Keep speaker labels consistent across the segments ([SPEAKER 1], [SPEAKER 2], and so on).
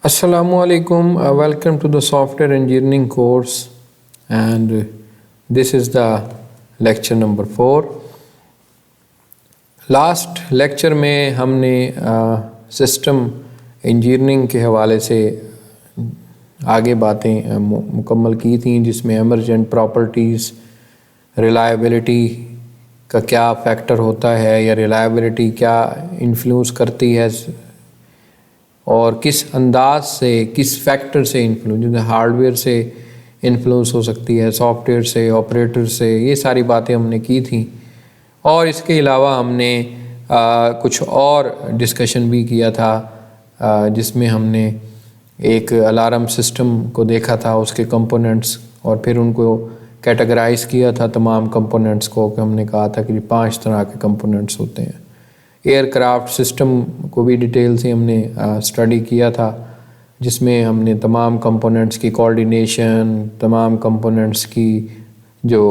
[SPEAKER 1] Assalamualaikum. Welcome to the software engineering course, and this is the lecture number 4. Last lecture में हमने system engineering के हवाले से आगे बातें मुकम्मल की थी, जिसमें एमरजेंट प्रॉपर्टीज़, रिलायबिलिटी का क्या फैक्टर होता है या रिलायबिलिटी क्या इन्फ्लुएंस करती है और किस अंदाज से, किस फैक्टर से इन्फ्लुएंस, जैसे हार्डवेयर से इन्फ्लुएंस हो सकती है, सॉफ्टवेयर से, ऑपरेटर से, ये सारी बातें हमने की थी। और इसके अलावा हमने कुछ और डिस्कशन भी किया था, जिसमें हमने एक अलार्म सिस्टम को देखा था, उसके कंपोनेंट्स, और फिर उनको कैटेगराइज किया था तमाम कंपोनेंट्स को, कि हमने कहा था कि 5 तरह के कंपोनेंट्स होते हैं। एयरक्राफ्ट सिस्टम को भी डिटेल से हमने स्टडी किया था, जिसमें हमने तमाम कंपोनेंट्स की कोऑर्डिनेशन, तमाम कंपोनेंट्स की जो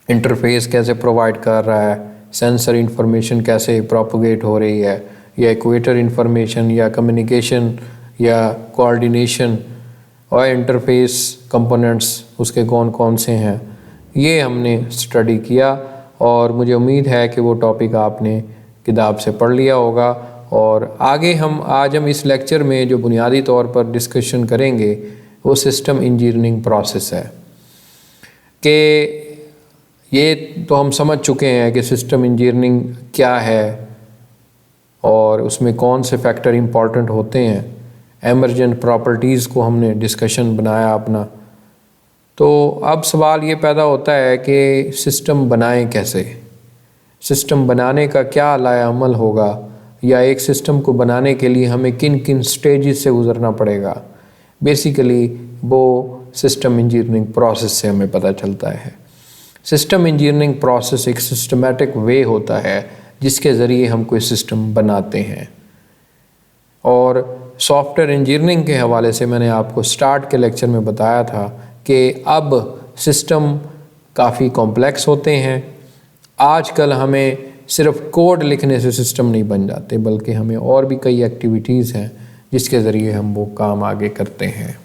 [SPEAKER 1] इंटरफेस कैसे प्रोवाइड कर रहा है, सेंसर इंफॉर्मेशन कैसे प्रोपोगेट हो रही है, या इक्वेटर इंफॉर्मेशन, या कम्युनिकेशन, या कोऑर्डिनेशन, और इंटरफेस कंपोनेंट्स उसके कौन कौन से हैं, ये हमने स्टडी किया। और मुझे उम्मीद है कि वो टॉपिक आपने किताब से पढ़ लिया होगा। और आगे आज हम इस लेक्चर में जो बुनियादी तौर पर डिस्कशन करेंगे वो सिस्टम इंजीनियरिंग प्रोसेस है। कि ये तो हम समझ चुके हैं कि सिस्टम इंजीनियरिंग क्या है और उसमें कौन से फैक्टर इम्पॉर्टेंट होते हैं। एमरजेंट प्रॉपर्टीज़ को हमने डिस्कशन बनाया अपना। तो अब सवाल ये पैदा होता है कि सिस्टम बनाएं कैसे, सिस्टम बनाने का क्या लाएअमल होगा, या एक सिस्टम को बनाने के लिए हमें किन किन स्टेजेस से गुज़रना पड़ेगा। बेसिकली वो सिस्टम इंजीनियरिंग प्रोसेस से हमें पता चलता है। सिस्टम इंजीनियरिंग प्रोसेस एक सिस्टमेटिक वे होता है जिसके ज़रिए हम कोई सिस्टम बनाते हैं। और सॉफ्टवेयर इंजीनियरिंग के हवाले से मैंने आपको स्टार्ट के लेक्चर में बताया था कि अब सिस्टम काफ़ी कॉम्प्लेक्स होते हैं। आजकल हमें सिर्फ कोड लिखने से सिस्टम नहीं बन जाते, बल्कि हमें और भी कई एक्टिविटीज़ हैं जिसके ज़रिए हम वो काम आगे करते हैं।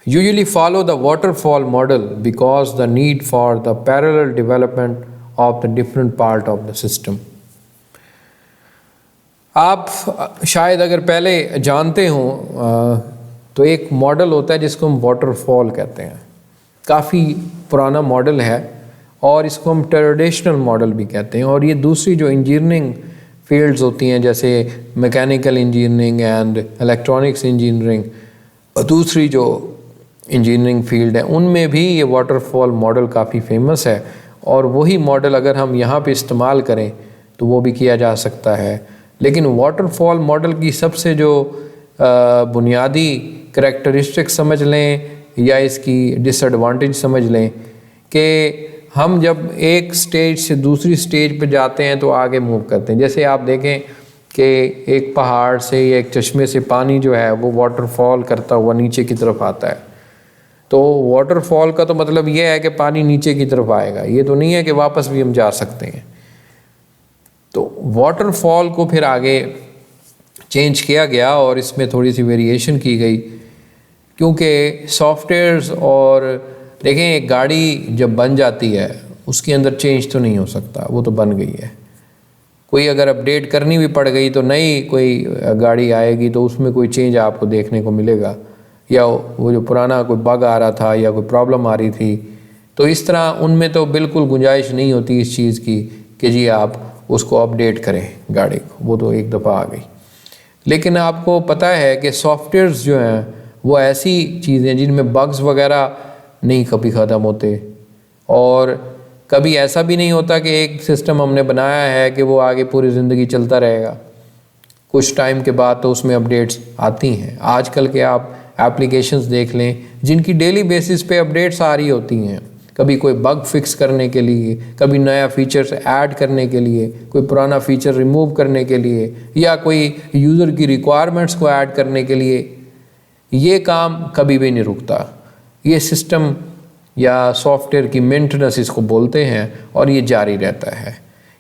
[SPEAKER 1] Usually follow the waterfall model because the need for the parallel development of the different part of the system. आप शायद अगर पहले जानते हो तो एक मॉडल होता है जिसको हम वाटरफॉल कहते हैं। काफ़ी पुराना मॉडल है और इसको हम ट्रेडिशनल मॉडल भी कहते हैं। और ये दूसरी जो इंजीनियरिंग फील्ड्स होती हैं, जैसे mechanical engineering and electronics engineering, दूसरी जो इंजीनियरिंग फील्ड है, उनमें भी ये वाटरफॉल मॉडल काफ़ी फेमस है। और वही मॉडल अगर हम यहाँ पे इस्तेमाल करें तो वो भी किया जा सकता है। लेकिन वाटरफॉल मॉडल की सबसे जो बुनियादी करैक्टरिस्टिक्स समझ लें या इसकी डिसएडवांटेज समझ लें कि हम जब एक स्टेज से दूसरी स्टेज पर जाते हैं तो आगे मूव करते हैं। जैसे आप देखें कि एक पहाड़ से या एक चश्मे से पानी जो है वो वाटरफॉल करता हुआ नीचे की तरफ आता है। तो वाटरफॉल का तो मतलब ये है कि पानी नीचे की तरफ आएगा, ये तो नहीं है कि वापस भी हम जा सकते हैं। तो वाटरफॉल को फिर आगे चेंज किया गया और इसमें थोड़ी सी वेरिएशन की गई, क्योंकि सॉफ्टवेयर्स, और देखें एक गाड़ी जब बन जाती है उसके अंदर चेंज तो नहीं हो सकता, वो तो बन गई है। कोई अगर अपडेट करनी भी पड़ गई तो नई कोई गाड़ी आएगी तो उसमें कोई चेंज आपको देखने को मिलेगा, या वो जो पुराना कोई बग आ रहा था या कोई प्रॉब्लम आ रही थी, तो इस तरह उनमें तो बिल्कुल गुंजाइश नहीं होती इस चीज़ की कि जी आप उसको अपडेट करें गाड़ी को, वो तो एक दफ़ा आ गई। लेकिन आपको पता है कि सॉफ्टवेयर्स जो हैं वो ऐसी चीज़ें जिनमें बग्स वगैरह नहीं कभी ख़त्म होते, और कभी ऐसा भी नहीं होता कि एक सिस्टम हमने बनाया है कि वो आगे पूरी ज़िंदगी चलता रहेगा। कुछ टाइम के बाद तो उसमें अपडेट्स आती हैं। आजकल के आप एप्लीकेशंस देख लें जिनकी डेली बेसिस पे अपडेट्स आ रही होती हैं, कभी कोई बग फिक्स करने के लिए, कभी नया फीचर्स ऐड करने के लिए, कोई पुराना फीचर रिमूव करने के लिए, या कोई यूज़र की रिक्वायरमेंट्स को ऐड करने के लिए। ये काम कभी भी नहीं रुकता। ये सिस्टम या सॉफ्टवेयर की मेंटेनेंस इसको बोलते हैं, और ये जारी रहता है।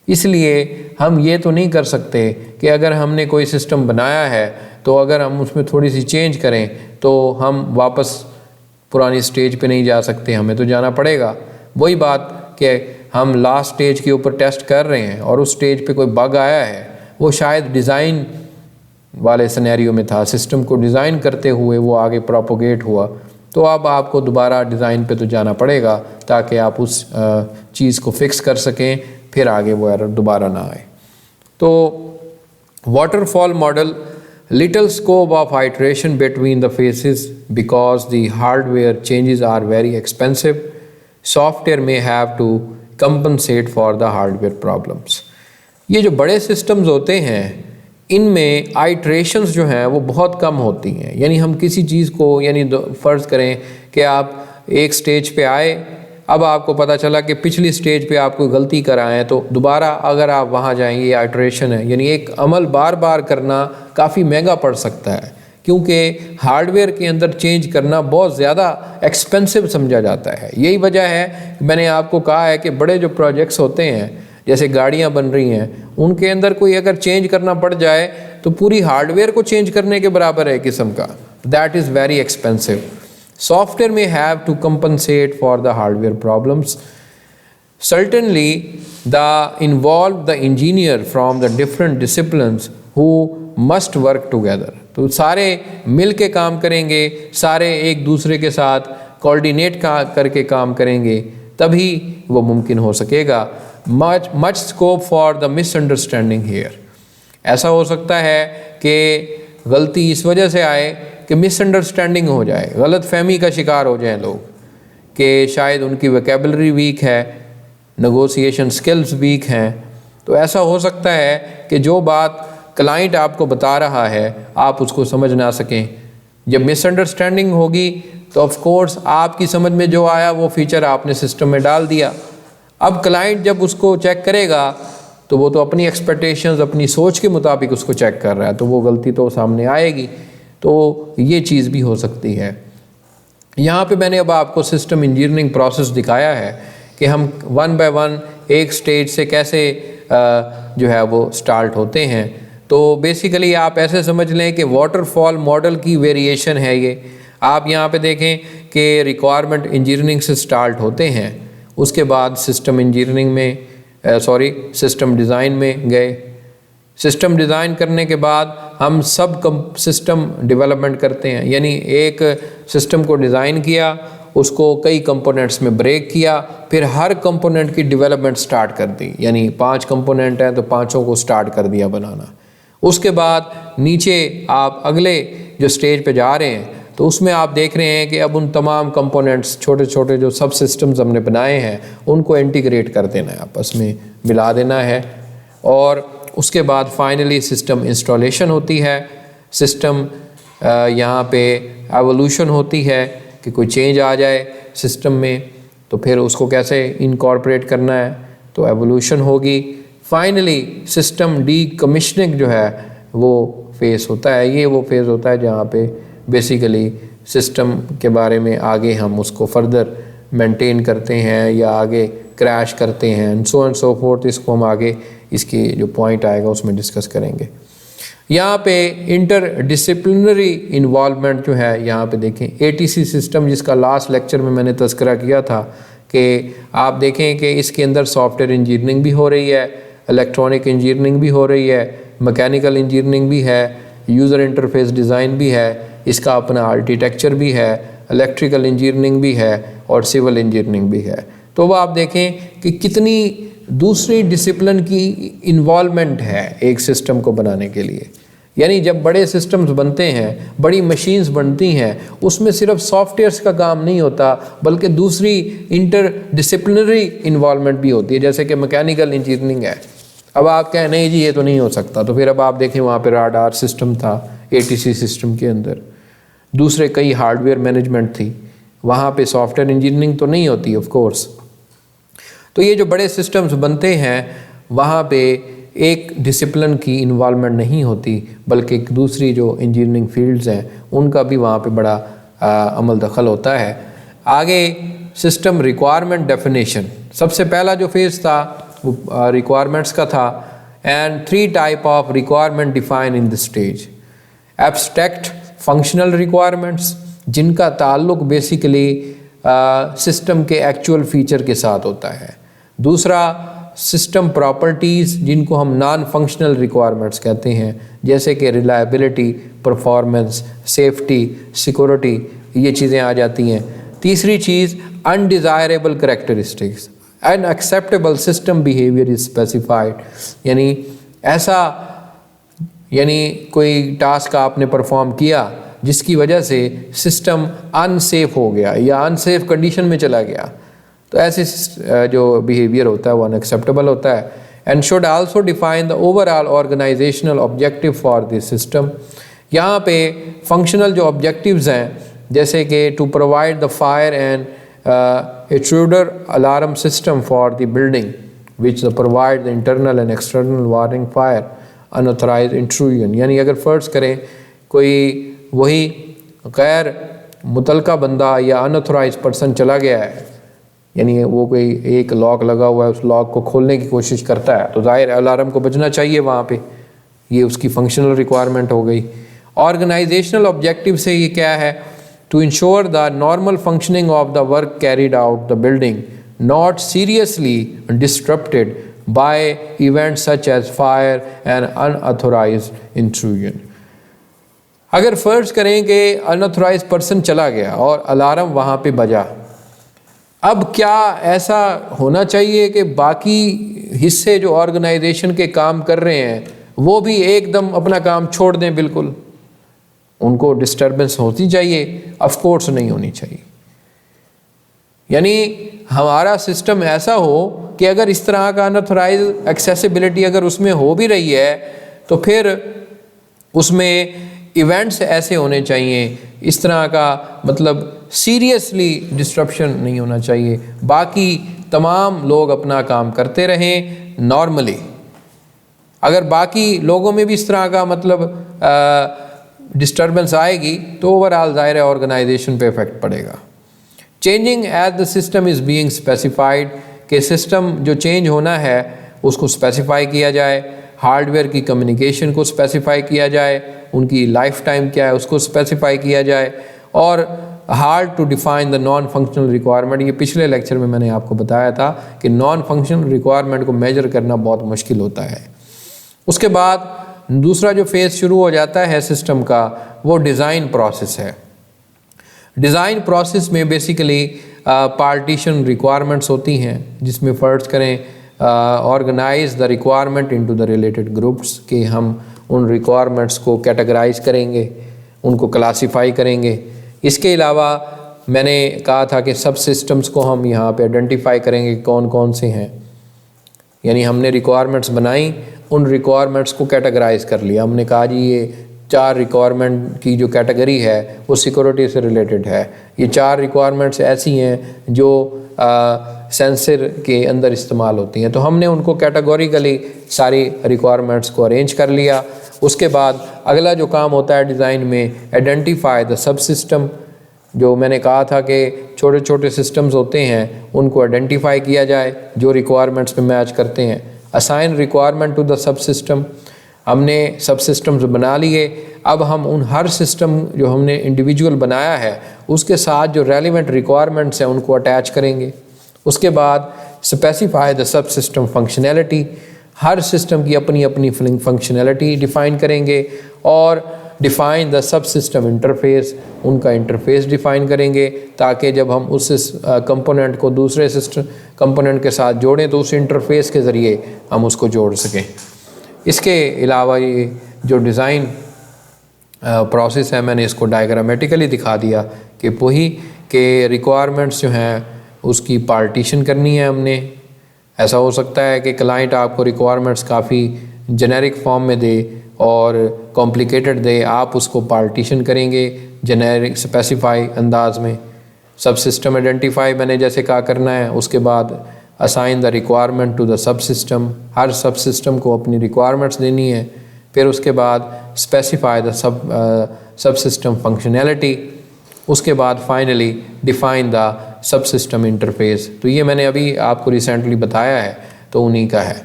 [SPEAKER 1] इसलिए हम ये तो नहीं कर सकते कि अगर हमने कोई सिस्टम बनाया है तो अगर हम उसमें थोड़ी सी चेंज करें तो हम वापस पुरानी स्टेज पे नहीं जा सकते, हमें तो जाना पड़ेगा। वही बात कि हम लास्ट स्टेज के ऊपर टेस्ट कर रहे हैं और उस स्टेज पे कोई बग आया है, वो शायद डिज़ाइन वाले सिनेरियो में था, सिस्टम को डिज़ाइन करते हुए वो आगे प्रोपोगेट हुआ, तो अब आपको दोबारा डिज़ाइन पे तो जाना पड़ेगा ताकि आप उस चीज़ को फिक्स कर सकें, फिर आगे वो एरर दोबारा ना आए। तो waterfall model, little scope of iteration between the phases because the hardware changes are very expensive. Software may have to compensate for the hardware problems. ये जो बड़े सिस्टम्स होते हैं इनमें आइट्रेशंस जो हैं वो बहुत कम होती हैं। यानी हम किसी चीज़ को, यानी फ़र्ज़ करें कि आप एक स्टेज पे आए, अब आपको पता चला कि पिछली स्टेज पे आप कोई गलती कर आए हैं, तो दोबारा अगर आप वहाँ जाएंगे, ये आइट्रेशन है, यानी एक अमल बार बार करना काफ़ी महंगा पड़ सकता है, क्योंकि हार्डवेयर के अंदर चेंज करना बहुत ज़्यादा एक्सपेंसिव समझा जाता है। यही वजह है मैंने आपको कहा है कि बड़े जो प्रोजेक्ट्स होते हैं, जैसे गाड़ियाँ बन रही हैं, उनके अंदर कोई अगर चेंज करना पड़ जाए तो पूरी हार्डवेयर को चेंज करने के बराबर है किस्म का। That is very expensive. Software may have to compensate for the hardware problems. Certainly, the engineer from the different disciplines who must work together. तो सारे मिल के काम करेंगे, सारे एक दूसरे के साथ कोऑर्डिनेट करके काम करेंगे, तभी वो मुमकिन हो सकेगा। Much scope for the misunderstanding here. ऐसा हो सकता है कि गलती इस वजह से आए कि मिसअंडरस्टैंडिंग हो जाए, गलत फहमी का शिकार हो जाएं लोग, कि शायद उनकी वोकैबुलरी वीक है, नेगोशिएशन स्किल्स वीक हैं। तो ऐसा हो सकता है कि जो बात क्लाइंट आपको बता रहा है आप उसको समझ ना सकें। जब मिसअंडरस्टैंडिंग होगी तो ऑफ कोर्स आपकी समझ में जो आया वो फीचर आपने सिस्टम में डाल दिया। अब क्लाइंट जब उसको चेक करेगा तो वो तो अपनी एक्सपेक्टेशंस, अपनी सोच के मुताबिक उसको चेक कर रहा है, तो वो गलती तो सामने आएगी। तो ये चीज़ भी हो सकती है। यहाँ पे मैंने अब आपको सिस्टम इंजीनियरिंग प्रोसेस दिखाया है कि हम वन बाय वन एक स्टेज से कैसे जो है वो स्टार्ट होते हैं। तो बेसिकली आप ऐसे समझ लें कि वाटरफॉल मॉडल की वेरिएशन है ये। आप यहाँ पे देखें कि रिक्वायरमेंट इंजीनियरिंग से स्टार्ट होते हैं, उसके बाद सिस्टम इंजीनियरिंग में सिस्टम डिज़ाइन में गए। सिस्टम डिज़ाइन करने के बाद हम सब सिस्टम डेवलपमेंट करते हैं, यानी एक सिस्टम को डिज़ाइन किया, उसको कई कंपोनेंट्स में ब्रेक किया, फिर हर कंपोनेंट की डेवलपमेंट स्टार्ट कर दी। यानी 5 कंपोनेंट हैं तो 5 को स्टार्ट कर दिया बनाना। उसके बाद नीचे आप अगले जो स्टेज पे जा रहे हैं तो उसमें आप देख रहे हैं कि अब उन तमाम कंपोनेंट्स, छोटे छोटे जो सब सिस्टम्स हमने बनाए हैं, उनको इंटीग्रेट कर देना है, आपस में मिला देना है। और उसके बाद फाइनली सिस्टम इंस्टॉलेशन होती है। सिस्टम यहाँ पे एवोल्यूशन होती है कि कोई चेंज आ जाए सिस्टम में तो फिर उसको कैसे इनकॉर्पोरेट करना है, तो एवोल्यूशन होगी। फाइनली सिस्टम डीकमिशनिंग जो है वो फेज़ होता है। ये वो फेज़ होता है जहाँ पे बेसिकली सिस्टम के बारे में आगे हम उसको फर्दर मेंटेन करते हैं या आगे क्रैश करते हैं, एंड सो फोर्थ। इसको हम आगे इसकी जो पॉइंट आएगा उसमें डिस्कस करेंगे। यहाँ पे इंटर डिसिप्लिनरी इन्वॉल्वमेंट जो है, यहाँ पे देखें ATC सिस्टम, जिसका लास्ट लेक्चर में मैंने तज़किरा किया था कि आप देखें कि इसके अंदर सॉफ्टवेयर इंजीनियरिंग भी हो रही है, इलेक्ट्रॉनिक इंजीनियरिंग भी हो रही है, मैकेनिकल इंजीनियरिंग भी है, यूज़र इंटरफेस डिज़ाइन भी है, इसका अपना आर्किटेक्चर भी है, इलेक्ट्रिकल इंजीनियरिंग भी है और सिविल इंजीनियरिंग भी है। तो वो आप देखें कि कितनी दूसरी डिसिप्लिन की इन्वॉल्वमेंट है एक सिस्टम को बनाने के लिए। यानी जब बड़े सिस्टम्स बनते हैं, बड़ी मशीन्स बनती हैं, उसमें सिर्फ सॉफ्टवेयर्स का काम नहीं होता बल्कि दूसरी इंटर डिसिप्लिनरी इन्वॉल्वमेंट भी होती है, जैसे कि मैकेनिकल इंजीनियरिंग है। अब आप कहें नहीं जी ये तो नहीं हो सकता, तो फिर अब आप देखें वहाँ पे राडार सिस्टम था ATC सिस्टम के अंदर, दूसरे कई हार्डवेयर मैनेजमेंट थी, वहाँ पे सॉफ्टवेयर इंजीनियरिंग तो नहीं होती ऑफ कोर्स। तो ये जो बड़े सिस्टम्स बनते हैं वहाँ पे एक डिसिप्लिन की इन्वॉल्वमेंट नहीं होती बल्कि एक दूसरी जो इंजीनियरिंग फील्ड्स हैं उनका भी वहाँ पे बड़ा अमल दखल होता है। आगे सिस्टम रिक्वायरमेंट डेफिनेशन, सबसे पहला जो फेज़ था रिक्वायरमेंट्स का था, and 3 type of requirement define in this stage. Abstract functional requirements, जिनका ताल्लुक बेसिकली सिस्टम के एक्चुअल फीचर के साथ होता है। दूसरा सिस्टम प्रॉपर्टीज़, जिनको हम नॉन फंक्शनल रिक्वायरमेंट्स कहते हैं, जैसे कि रिलायबिलिटी, परफॉर्मेंस, सेफ्टी, सिक्योरिटी, ये चीज़ें आ जाती हैं। तीसरी चीज़ undesirable characteristics, unacceptable system behaviour is specified, यानी कोई टास्क आपने परफॉर्म किया जिसकी वजह से सिस्टम अनसेफ हो गया या अनसेफ कंडीशन में चला गया, तो ऐसे जो बिहेवियर होता है वो अनएक्सेप्टेबल होता है। And should also define the overall organisational objective for this system. यहाँ पे फंक्शनल जो ऑब्जेक्टिव्स हैं, जैसे कि to provide the fire and intruder alarm system for the building which provide the internal and external warning fire unauthorised intrusion. यानी अगर फ़र्ज़ करें कोई वही गैर मुतलका बंदा या अनऑथराइज्ड पर्सन चला गया है, यानी वो कोई एक लॉक लगा हुआ है, उस लॉक को खोलने की कोशिश करता है, तो ज़ाहिर अलार्म को बजना चाहिए वहाँ पे, ये उसकी फंक्शनल रिक्वायरमेंट हो गई। ऑर्गेनाइजेशनल ऑब्जेक्टिव से ये क्या है, to ensure the normal functioning of the work carried out the building, not seriously disrupted by events such as fire and unauthorised intrusion. अगर फ़र्ज़ करें कि अनऑथराइज्ड पर्सन चला गया और अलार्म वहाँ पे बजा, अब क्या ऐसा होना चाहिए कि बाकी हिस्से जो ऑर्गेनाइजेशन के काम कर रहे हैं वो भी एकदम अपना काम छोड़ दें, बिल्कुल उनको डिस्टर्बेंस होती चाहिए? ऑफ कोर्स नहीं होनी चाहिए। यानी हमारा सिस्टम ऐसा हो कि अगर इस तरह का अनऑथराइज्ड एक्सेसिबिलिटी अगर उसमें हो भी रही है तो फिर उसमें इवेंट्स ऐसे होने चाहिए, इस तरह का मतलब सीरियसली डिस्ट्रप्शन नहीं होना चाहिए, बाकी तमाम लोग अपना काम करते रहें नॉर्मली। अगर बाकी लोगों में भी इस तरह का मतलब डिस्टर्बेंस आएगी तो ओवरऑल ज़ाहिर है ऑर्गेनाइजेशन पे इफेक्ट पड़ेगा। Changing as the system is being specified, कि सिस्टम जो चेंज होना है उसको स्पेसिफाई किया जाए, हार्डवेयर की कम्युनिकेशन को स्पेसिफाई किया जाए, उनकी लाइफ टाइम क्या है उसको स्पेसिफाई किया जाए, और hard to define the non functional requirement. ये पिछले लेक्चर में मैंने आपको बताया था कि नॉन फंक्शनल रिक्वायरमेंट को मेजर करना बहुत मुश्किल होता है। उसके बाद दूसरा जो फेज़ शुरू हो जाता है सिस्टम का, वो डिज़ाइन प्रोसेस है। डिज़ाइन प्रोसेस में बेसिकली पार्टीशन रिक्वायरमेंट्स होती हैं, जिसमें फ़र्ज़ करें organise the requirement into the related groups, कि हम उन रिक्वायरमेंट्स को कैटेगराइज करेंगे, उनको क्लासीफाई करेंगे। इसके अलावा मैंने कहा था कि सब सिस्टम्स को हम यहाँ पे आइडेंटिफाई करेंगे कौन कौन से हैं, यानी हमने रिक्वायरमेंट्स बनाई, उन रिक्वायरमेंट्स को कैटेगराइज कर लिया। हमने कहा जी ये 4 रिक्वायरमेंट की जो कैटेगरी है वो सिक्योरिटी से रिलेटेड है, ये 4 रिक्वायरमेंट्स ऐसी हैं जो सेंसर के अंदर इस्तेमाल होती हैं, तो हमने उनको कैटेगोरिकली सारी रिक्वायरमेंट्स को अरेंज कर लिया। उसके बाद अगला जो काम होता है डिज़ाइन में, आइडेंटिफाई द सब सिस्टम। जो मैंने कहा था कि छोटे छोटे सिस्टम्स होते हैं उनको आइडेंटिफाई किया जाए जो रिक्वायरमेंट्स पे मैच करते हैं। Assign requirement to the sub system, हमने सब सिस्टम्स बना लिए। अब हम उन हर सिस्टम जो हमने इंडिविजुअल बनाया है उसके साथ जो रेलिवेंट रिक्वायरमेंट्स हैं उनको अटैच करेंगे। उसके बाद specify the sub system functionality, her system की अपनी अपनी फंक्शनैलिटी डिफ़ाइन करेंगे, और define the sub system interface, उनका इंटरफेस डिफ़ाइन करेंगे ताकि जब हम उस कंपोनेंट को दूसरे सिस्टम कंपोनेंट के साथ जोड़ें तो उस इंटरफेस के ज़रिए हम उसको जोड़ सकें। इसके अलावा ये जो डिज़ाइन प्रोसेस है मैंने इसको डायग्रामेटिकली दिखा दिया कि वही के रिक्वायरमेंट्स जो हैं उसकी पार्टीशन करनी है हमने। ऐसा हो सकता है कि क्लाइंट आपको रिक्वायरमेंट्स काफ़ी जेनेरिक फॉर्म में दे और कॉम्प्लिकेटेड दे, आप उसको पार्टीशन करेंगे जेनेरिक स्पेसिफाई अंदाज में। सब सिस्टम आइडेंटिफाई मैंने जैसे कहा करना है, उसके बाद assign the requirement to the sub system, हर सब सिस्टम को अपनी रिक्वायरमेंट्स देनी है। फिर उसके बाद specify the sub system functionality, उसके बाद finally define the sub system interface. तो ये मैंने अभी आपको रिसेंटली बताया है। तो उन्हीं का है।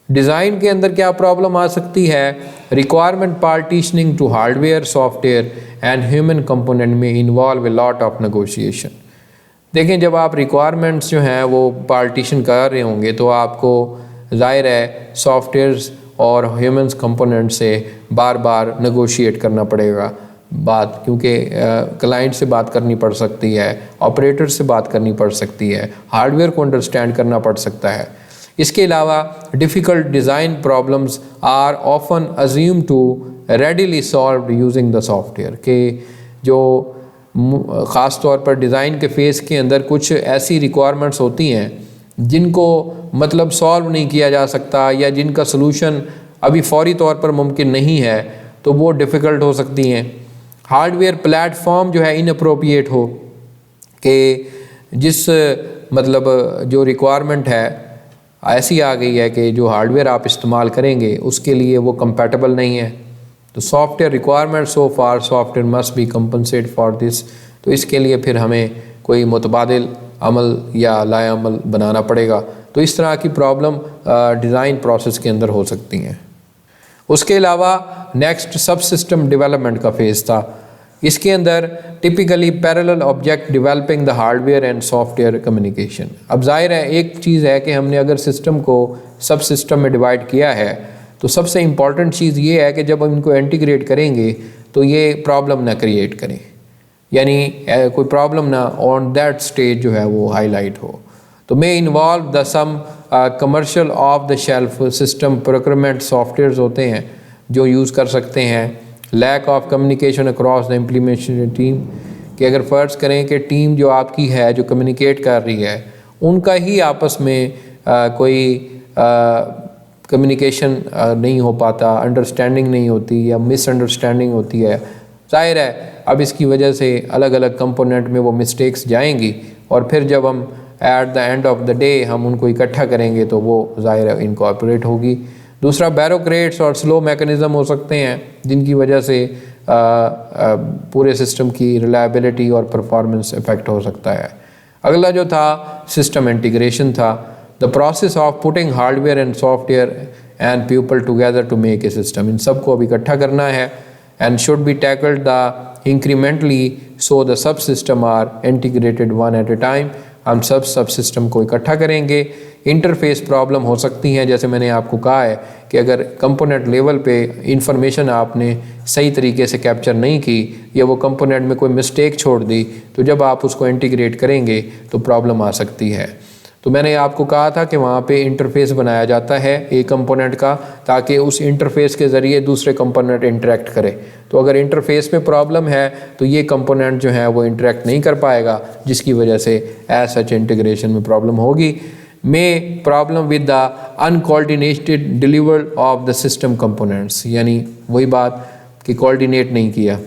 [SPEAKER 1] डिज़ाइन के अंदर क्या प्रॉब्लम आ सकती है, requirement partitioning to hardware, software and human component में involve a lot of negotiation. देखें, जब आप रिक्वायरमेंट्स जो हैं वो पार्टीशन कर रहे होंगे तो आपको ज़ाहिर है सॉफ्टवेयर्स और ह्यूमंस कंपोनेंट से बार बार नेगोशिएट करना पड़ेगा बात, क्योंकि क्लाइंट से बात करनी पड़ सकती है, ऑपरेटर से बात करनी पड़ सकती है, हार्डवेयर को अंडरस्टैंड करना पड़ सकता है। इसके अलावा difficult design problems are often assume to readily solve using the software, के जो ख़ास तौर पर डिज़ाइन के फेज़ के अंदर कुछ ऐसी रिक्वायरमेंट्स होती हैं जिनको मतलब सॉल्व नहीं किया जा सकता या जिनका सलूशन अभी फौरी तौर पर मुमकिन नहीं है, तो वो डिफ़िकल्ट हो सकती हैं। हार्डवेयर प्लेटफॉर्म जो है इनअप्रोप्रिएट हो, कि जिस मतलब जो रिक्वायरमेंट है ऐसी आ गई है कि जो हार्डवेयर आप इस्तेमाल करेंगे उसके लिए वो कंपैटिबल नहीं है, तो software requirement so far software must be compensate for this. तो इसके लिए फिर हमें कोई मुतबादिल अमल या लाए अमल बनाना पड़ेगा। तो इस तरह की प्रॉब्लम डिज़ाइन प्रोसेस के अंदर हो सकती हैं। उसके अलावा नेक्स्ट सब सिस्टम डेवलपमेंट का फेज़ था। इसके अंदर typically parallel object developing the hardware and software communication. अब जाहिर है एक चीज़ है कि हमने अगर सिस्टम को सब सिस्टम में डिवाइड किया है तो सबसे इम्पॉर्टेंट चीज़ ये है कि जब हम इनको इंटीग्रेट करेंगे तो ये प्रॉब्लम ना क्रिएट करें, यानी कोई प्रॉब्लम ना ऑन दैट स्टेज जो है वो हाईलाइट हो। तो may involve the some commercial off the shelf system procurement softwares होते हैं जो यूज़ कर सकते हैं। Lack of communication across the implementation team, कि अगर फ़र्ज़ करें कि टीम जो आपकी है जो कम्युनिकेट कर रही है उनका ही आपस में कोई कम्युनिकेशन नहीं हो पाता, अंडरस्टैंडिंग नहीं होती या मिसअंडरस्टैंडिंग होती है, ज़ाहिर है अब इसकी वजह से अलग अलग कंपोनेंट में वो मिस्टेक्स जाएंगी और फिर जब हम at the end of the day हम उनको इकट्ठा करेंगे तो वो ज़ाहिर है इनकॉर्पोरेट होगी। दूसरा, बैरोक्रेट्स और स्लो मैकेनिज़्म हो सकते हैं जिनकी वजह से पूरे सिस्टम की रिलायबिलिटी और परफॉर्मेंस इफ़ेक्ट हो सकता है। अगला जो था सिस्टम इंटीग्रेशन था, the process of putting hardware and software and people together to make a system. इन सब को अब इकट्ठा करना है and should be tackled the incrementally so the subsystem are integrated one at a time। हम सब सिस्टम को इकट्ठा करेंगे। इंटरफेस प्रॉब्लम हो सकती हैं, जैसे मैंने आपको कहा है कि अगर कंपोनेंट लेवल पे इंफॉर्मेशन आपने सही तरीके से कैप्चर नहीं की या वो कंपोनेंट में कोई मिस्टेक छोड़ दी तो जब आप उसको इंटीग्रेट करेंगे तो प्रॉब्लम आ सकती है। तो मैंने आपको कहा था कि वहाँ पे इंटरफेस बनाया जाता है एक कंपोनेंट का, ताकि उस इंटरफेस के ज़रिए दूसरे कंपोनेंट इंटरेक्ट करे। तो अगर इंटरफेस में प्रॉब्लम है तो ये कंपोनेंट जो है वो इंटरेक्ट नहीं कर पाएगा, जिसकी वजह से एज सच इंटीग्रेशन में प्रॉब्लम होगी। में problem with the uncoordinated deliver of the system components, यानी वही बात कि कोऑर्डिनेट नहीं किया।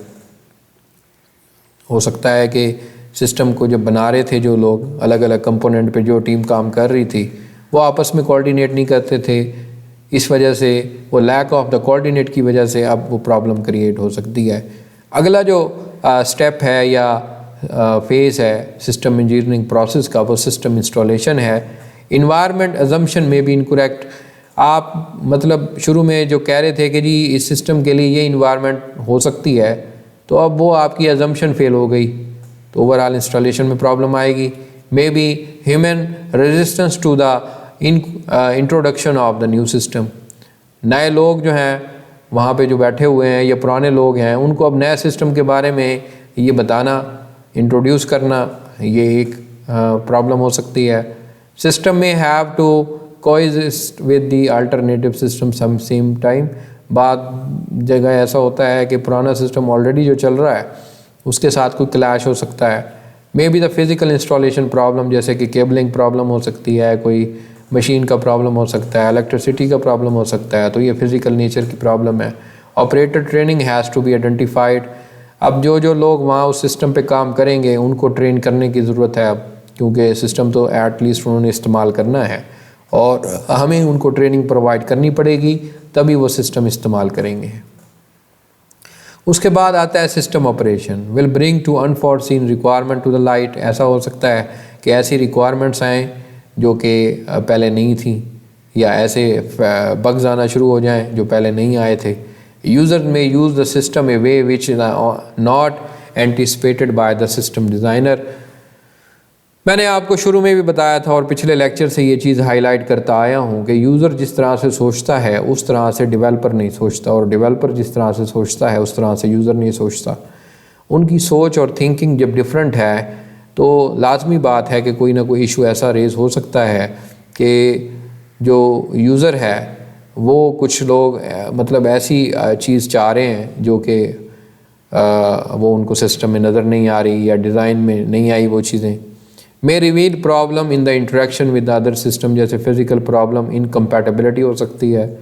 [SPEAKER 1] हो सकता है कि सिस्टम को जब बना रहे थे जो लोग, अलग अलग कंपोनेंट पे जो टीम काम कर रही थी, वो आपस में कोऑर्डिनेट नहीं करते थे, इस वजह से वो लैक ऑफ द कोऑर्डिनेट की वजह से अब वो प्रॉब्लम क्रिएट हो सकती है। अगला जो स्टेप है या फेज़ है सिस्टम इंजीनियरिंग प्रोसेस का, वो सिस्टम इंस्टॉलेशन है। इन्वायरमेंट अजम्पशन में भी इनकरेक्ट। आप मतलब शुरू में जो कह रहे थे कि जी इस सिस्टम के लिए ये इन्वायरमेंट हो सकती है, तो अब वो आपकी अजम्पशन फेल हो गई तो ओवरऑल इंस्टॉलेशन में प्रॉब्लम आएगी। May be human resistance to the introduction of the new system. नए लोग जो हैं वहाँ पे जो बैठे हुए हैं या पुराने लोग हैं, उनको अब नए सिस्टम के बारे में ये बताना, इंट्रोड्यूस करना, ये एक प्रॉब्लम हो सकती है। सिस्टम में have to coexist with the alternative system some same time. बाद जगह ऐसा होता है कि पुराना सिस्टम ऑलरेडी जो चल रहा है उसके साथ कोई क्लैश हो सकता है। May be the physical installation problem, जैसे कि केबलिंग प्रॉब्लम हो सकती है, कोई मशीन का प्रॉब्लम हो सकता है, इलेक्ट्रिसिटी का प्रॉब्लम हो सकता है, तो ये फिज़िकल नेचर की प्रॉब्लम है। Operator training has to be identified. अब जो लोग वहाँ उस सिस्टम पे काम करेंगे उनको ट्रेन करने की ज़रूरत है अब, क्योंकि सिस्टम तो एटलीस्ट उन्होंने इस्तेमाल करना है और हमें उनको ट्रेनिंग प्रोवाइड करनी पड़ेगी, तभी वो सिस्टम इस्तेमाल करेंगे। उसके बाद आता है system operation. Will bring to unforeseen requirement to the light. ऐसा हो सकता है कि ऐसी रिक्वायरमेंट्स आएँ जो कि पहले नहीं थी, या ऐसे बग्स आना शुरू हो जाएं जो पहले नहीं आए थे। यूज़र में use the system A way which not anticipated by the system designer. मैंने आपको शुरू में भी बताया था और पिछले लेक्चर से ये चीज़ हाईलाइट करता आया हूँ कि यूज़र जिस तरह से सोचता है उस तरह से डेवलपर नहीं सोचता, और डेवलपर जिस तरह से सोचता है उस तरह से यूज़र नहीं सोचता। उनकी सोच और थिंकिंग जब डिफरेंट है तो लाजमी बात है कि कोई ना कोई इशू ऐसा रेज़ हो सकता है कि जो यूज़र है वो कुछ लोग मतलब ऐसी चीज़ चाह रहे हैं जो कि वो उनको सिस्टम में नज़र नहीं आ रही या डिज़ाइन में नहीं आई वो चीज़ें। May reveal problem in the interaction with other system, जैसे फिज़िकल प्रॉब्लम, इनकम्पैटिबिलिटी हो सकती है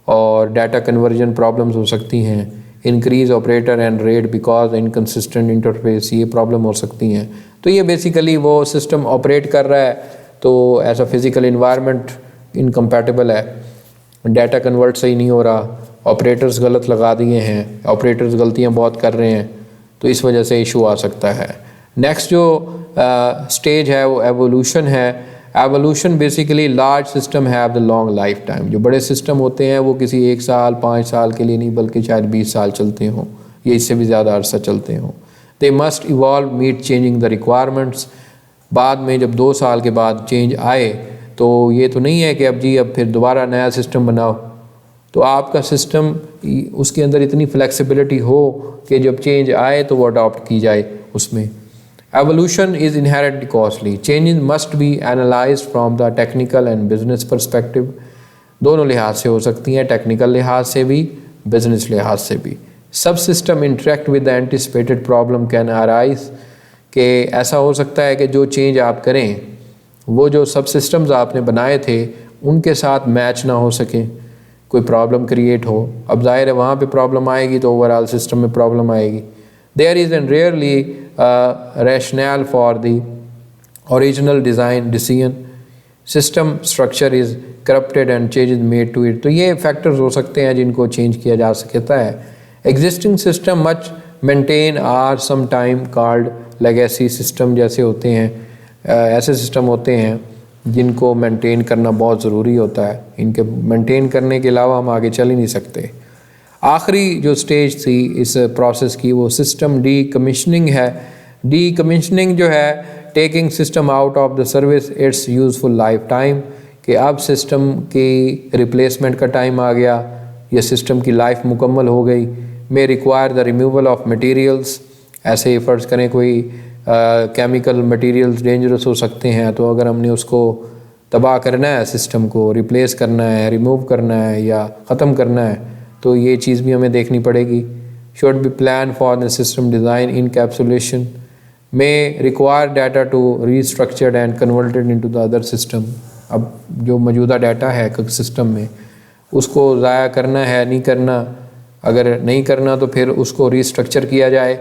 [SPEAKER 1] और डाटा कन्वर्जन प्रॉब्लम्स हो सकती हैं, increase operator and rate because inconsistent interface, ये प्रॉब्लम हो सकती हैं। तो ये बेसिकली वो सिस्टम ऑपरेट कर रहा है तो ऐसा फिज़िकल इन्वायरमेंट इनकम्पैटिबल है, डाटा कन्वर्ट सही नहीं हो रहा, ऑपरेटर्स गलत लगा दिए हैं, ऑपरेटर्स गलतियाँ बहुत कर रहे हैं, तो इस वजह से इशू आ सकता है। नेक्स्ट जो स्टेज है वो एवोल्यूशन है। Evolution basically large system have the long life time. जो बड़े सिस्टम होते हैं वो किसी 1 साल 5 साल के लिए नहीं बल्कि शायद 20 साल चलते हों या इससे भी ज़्यादा अरसा चलते हों। They must evolve meet changing the requirements. बाद में जब 2 साल के बाद चेंज आए तो ये तो नहीं है कि अब फिर दोबारा नया सिस्टम बनाओ, तो आपका सिस्टम उसके अंदर इतनी फ्लेक्सिबिलिटी हो कि जब चेंज आए तो वो अडॉप्ट की जाए उसमें। Evolution is inherently costly. Changes must be analyzed from the technical and business perspective. दोनों लिहाज से हो सकती हैं, टेक्निकल लिहाज से भी, बिजनेस लिहाज से भी। सब system interact with the anticipated problem can arise, कि ऐसा हो सकता है कि जो चेंज आप करें वो जो सब सिस्टम्स आपने बनाए थे उनके साथ मैच ना हो सके, कोई प्रॉब्लम क्रिएट हो। अब जाहिर है वहाँ पे प्रॉब्लम आएगी तो ओवरऑल सिस्टम में प्रॉब्लम आएगी। There is and rarely rationale for the original design decision. System structure is corrupted and changes made to it. तो ये फैक्टर्स हो सकते हैं जिनको चेंज किया जा सकता है। Existing system much maintain are sometime called legacy system, जैसे होते हैं ऐसे सिस्टम होते हैं जिनको मेंटेन करना बहुत ज़रूरी होता है। इनके मेंटेन करने के अलावा हम आगे चल ही नहीं सकते। आखिरी जो स्टेज थी इस प्रोसेस की वो सिस्टम डी कमीशनिंग है। डी कमीशनिंग जो है taking system out of the service it's useful life time, कि अब सिस्टम की रिप्लेसमेंट का टाइम आ गया या सिस्टम की लाइफ मुकम्मल हो गई। May require the removal of materials, ऐसे फ़र्ज़ करें कोई केमिकल मटेरियल्स डेंजरस हो सकते हैं, तो अगर हमने उसको तबाह करना है, सिस्टम को रिप्लेस करना है, रिमूव करना है या ख़त्म करना है, तो ये चीज़ भी हमें देखनी पड़ेगी। Should be plan for the system design encapsulation, may require data to restructured and converted into the other system. अब जो मौजूदा डाटा है सिस्टम में उसको ज़ाया करना है नहीं करना, अगर नहीं करना तो फिर उसको रीस्ट्रक्चर किया जाए,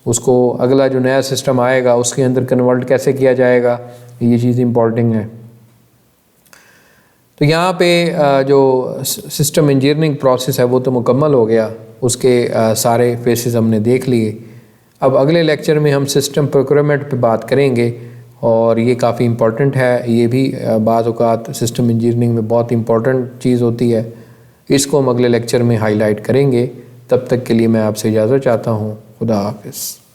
[SPEAKER 1] उसको अगला जो नया सिस्टम आएगा उसके अंदर कन्वर्ट कैसे किया जाएगा, ये चीज़ इम्पॉर्टेंट है। तो यहाँ पे जो सिस्टम इंजीनियरिंग प्रोसेस है वो तो मुकम्मल हो गया, उसके सारे फेसेस हमने देख लिए। अब अगले लेक्चर में हम सिस्टम प्रोक्योरमेंट पे बात करेंगे और ये काफ़ी इम्पॉर्टेंट है। ये भी बाज़ औक़ात सिस्टम इंजीनियरिंग में बहुत इम्पॉर्टेंट चीज़ होती है। इसको हम अगले लेक्चर में हाईलाइट करेंगे। तब तक के लिए मैं आपसे इजाज़त चाहता हूँ। खुदा हाफ़िज़।